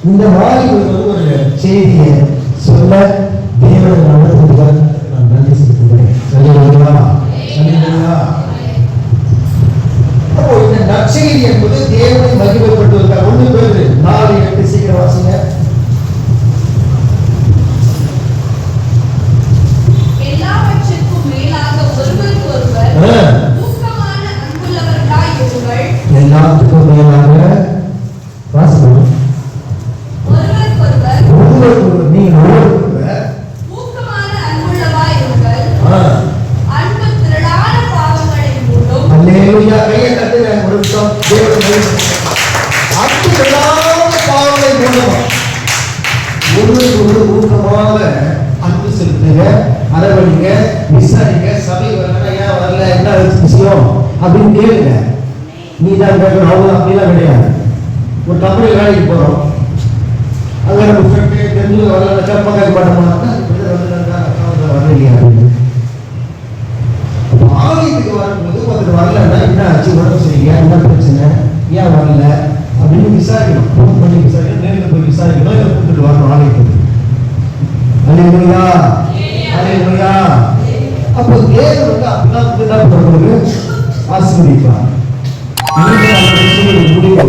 இந்த வாலிபருக்கு ஒரு செய்தியை சொல்ல தேவன் நடத்துகிறார். நான் நன்றி செலுத்துகிறேன். அப்போ இந்த நற்செய்தி என்பது தேவனை மகிமைப்படுத்துவதற்காக. 1 பேதுரு 4:8 சீக்கிரம் வாசிங்க. எல்லாவற்றிற்கும் மேலாக ஒருவருக்கு ஒருவர் ஊக்கமான அன்புள்ளவர்களாய் இருங்கள். எல்லாத்துக்கும் மேலாக வாசிக்கணும். ஊக்கமான அன்புள்ளவாய் இருங்கள். அன்பு திரளான பாவங்களை மூடும். அல்லேலூயா. கையை தட்டுங்க ஒரு நிமிஷம். அன்பு திரளான பாவங்களை மூடும். ஒருவருக்கு ஊக்கமாக அன்பு செலுத்துங்க, அரவணிங்க, விசாரிங்க. சபை வரல, ஏன் வரல, என்ன விஷயம் அப்படின்னு கேளுங்க. நீ தான் கேட்கணும், அவங்க அப்படிலாம் கிடையாது. ஒரு கம்பெனி வேலைக்கு போறோம், அங்க நம்ம ஃப்ரெண்டு தெரிஞ்சு வரல கேட்க மாட்டோம்னா வரலையா அப்படின்னு. ஆலயத்துக்கு வரும்போது ஒருத்தர் வரலன்னா என்ன ஆச்சு, உடம்பு சரியா, என்ன பிரச்சனை, ஏன் வரல அப்படின்னு விசாரிக்கணும். ஃபோன் பண்ணி விசாரிக்கணும், நேரில் போய் விசாரிக்கணும், இதை கூப்பிட்டு வரணும் ஆலயத்துக்கு. அல்லேலூயா, அல்லேலூயா. அப்போ தேவன் வந்து அப்படிலாம் என்ன பண்ணுறது, ஆசீர்வதிப்பார். முடிவு